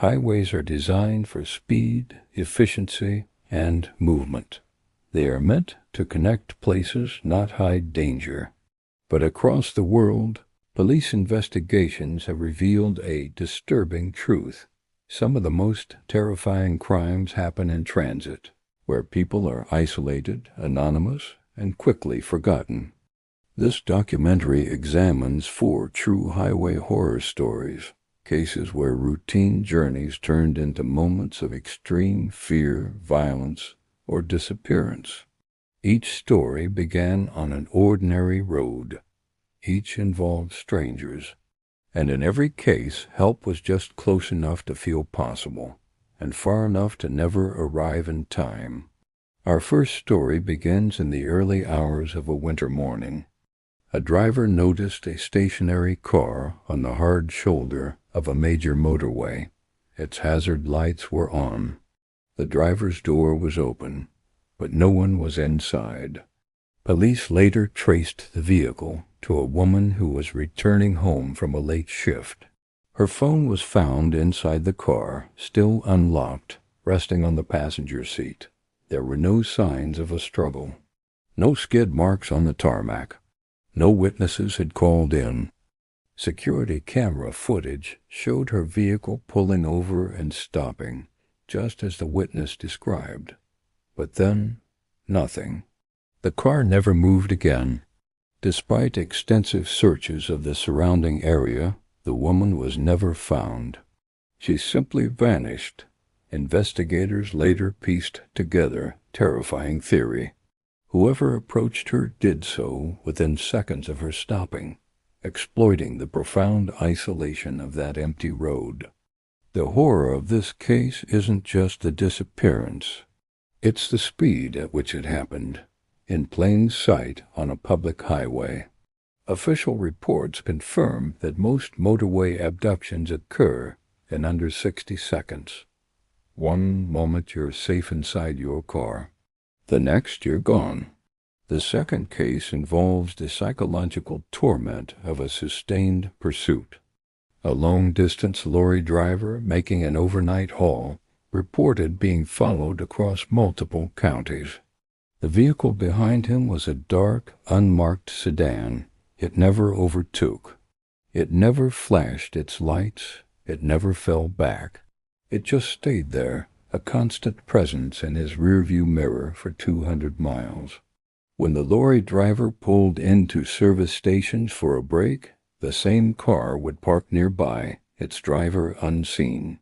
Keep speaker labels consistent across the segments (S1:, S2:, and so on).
S1: Highways are designed for speed, efficiency, and movement. They are meant to connect places, not hide danger. But across the world, police investigations have revealed a disturbing truth. Some of the most terrifying crimes happen in transit, where people are isolated, anonymous, and quickly forgotten. This documentary examines 4 true highway horror stories, cases where routine journeys turned into moments of extreme fear, violence, or disappearance. Each story began on an ordinary road. Each involved strangers, and in every case, help was just close enough to feel possible, and far enough to never arrive in time. Our first story begins in the early hours of a winter morning. A driver noticed a stationary car on the hard shoulder of a major motorway. Its hazard lights were on. The driver's door was open, but no one was inside. Police later traced the vehicle to a woman who was returning home from a late shift. Her phone was found inside the car, still unlocked, resting on the passenger seat. There were no signs of a struggle. No skid marks on the tarmac. No witnesses had called in. Security camera footage showed her vehicle pulling over and stopping, just as the witness described. But then, nothing. The car never moved again. Despite extensive searches of the surrounding area, the woman was never found. She simply vanished. Investigators later pieced together terrifying theory. Whoever approached her did so within seconds of her stopping, exploiting the profound isolation of that empty road. The horror of this case isn't just the disappearance. It's the speed at which it happened, in plain sight on a public highway. Official reports confirm that most motorway abductions occur in under 60 seconds. One moment you're safe inside your car. The next you're gone. The second case involves the psychological torment of a sustained pursuit. A long-distance lorry driver making an overnight haul reported being followed across multiple counties. The vehicle behind him was a dark, unmarked sedan. It never overtook. It never flashed its lights. It never fell back. It just stayed there, a constant presence in his rearview mirror for 200 miles. When the lorry driver pulled into service stations for a break, the same car would park nearby, its driver unseen.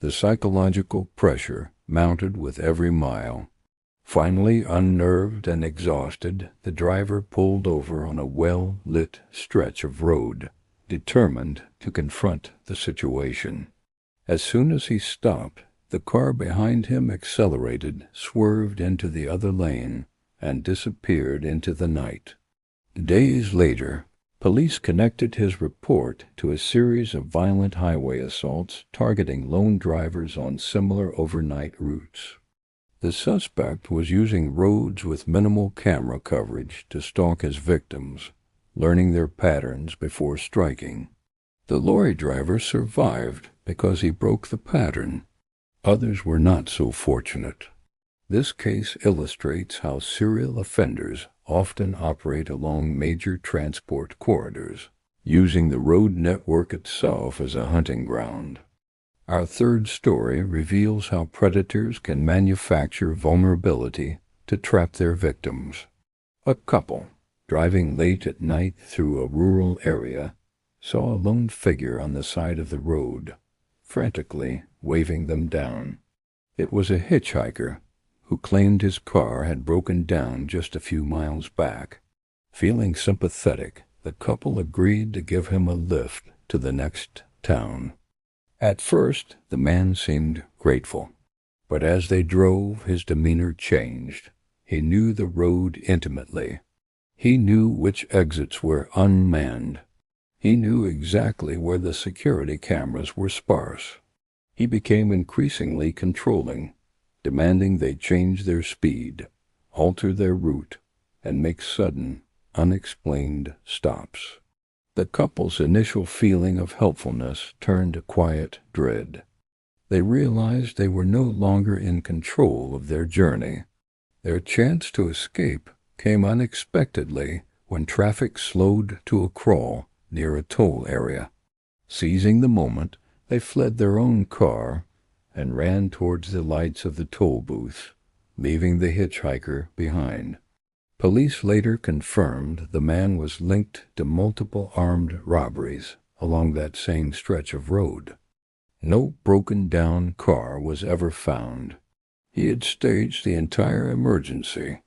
S1: The psychological pressure mounted with every mile. Finally, unnerved and exhausted, the driver pulled over on a well-lit stretch of road, determined to confront the situation. As soon as he stopped, the car behind him accelerated, swerved into the other lane, and disappeared into the night. Days later, police connected his report to a series of violent highway assaults targeting lone drivers on similar overnight routes. The suspect was using roads with minimal camera coverage to stalk his victims, learning their patterns before striking. The lorry driver survived because he broke the pattern. Others were not so fortunate. This case illustrates how serial offenders often operate along major transport corridors, using the road network itself as a hunting ground. Our third story reveals how predators can manufacture vulnerability to trap their victims. A couple, driving late at night through a rural area, saw a lone figure on the side of the road, frantically waving them down. It was a hitchhiker who claimed his car had broken down just a few miles back. Feeling sympathetic, the couple agreed to give him a lift to the next town. At first, the man seemed grateful, but as they drove, his demeanor changed. He knew the road intimately. He knew which exits were unmanned. He knew exactly where the security cameras were sparse. He became increasingly controlling, demanding they change their speed, alter their route, and make sudden, unexplained stops. The couple's initial feeling of helpfulness turned to quiet dread. They realized they were no longer in control of their journey. Their chance to escape came unexpectedly when traffic slowed to a crawl near a toll area. Seizing the moment, they fled their own car and ran towards the lights of the toll booth, leaving the hitchhiker behind. Police later confirmed the man was linked to multiple armed robberies along that same stretch of road. No broken-down car was ever found. He had staged the entire emergency.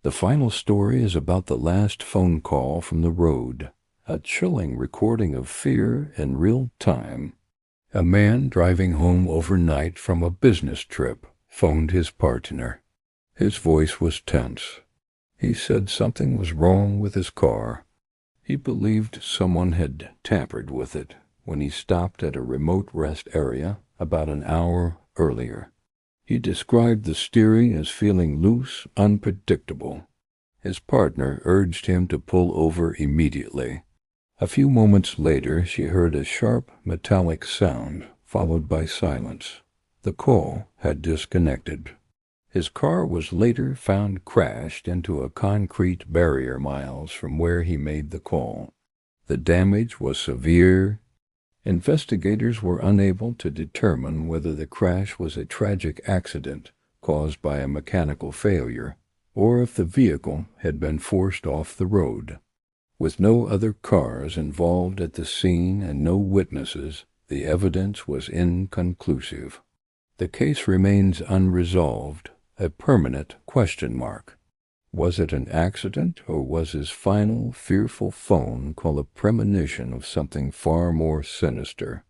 S1: The final story is about the last phone call from the road, a chilling recording of fear in real time. A man driving home overnight from a business trip phoned his partner. His voice was tense. He said something was wrong with his car. He believed someone had tampered with it when he stopped at a remote rest area about an hour earlier. He described the steering as feeling loose, unpredictable. His partner urged him to pull over immediately. A few moments later, she heard a sharp, metallic sound, followed by silence. The call had disconnected. His car was later found crashed into a concrete barrier miles from where he made the call. The damage was severe. Investigators were unable to determine whether the crash was a tragic accident caused by a mechanical failure, or if the vehicle had been forced off the road. With no other cars involved at the scene and no witnesses, the evidence was inconclusive. The case remains unresolved, a permanent question mark. Was it an accident, or was his final, fearful phone call a premonition of something far more sinister?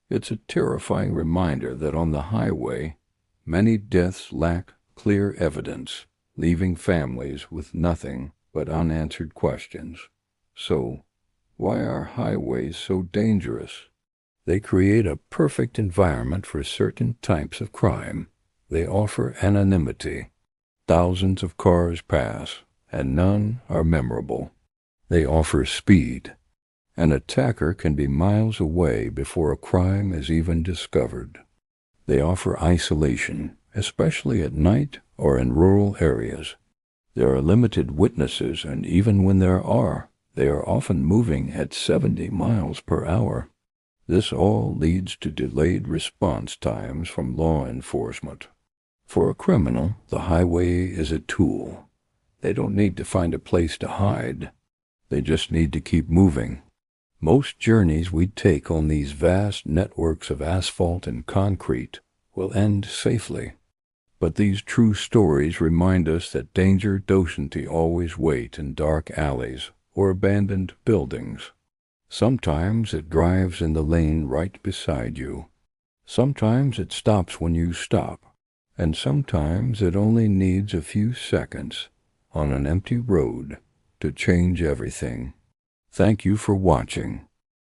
S1: It's a terrifying reminder that on the highway, many deaths lack clear evidence, leaving families with nothing but unanswered questions. So, why are highways so dangerous? They create a perfect environment for certain types of crime. They offer anonymity. Thousands of cars pass, and none are memorable. They offer speed. An attacker can be miles away before a crime is even discovered. They offer isolation, especially at night or in rural areas. There are limited witnesses, and even when there are, they are often moving at 70 miles per hour. This all leads to delayed response times from law enforcement. For a criminal, the highway is a tool. They don't need to find a place to hide. They just need to keep moving. Most journeys we take on these vast networks of asphalt and concrete will end safely. But these true stories remind us that danger doesn't always wait in dark alleys or abandoned buildings. Sometimes it drives in the lane right beside you. Sometimes it stops when you stop. And sometimes it only needs a few seconds on an empty road to change everything. Thank you for watching.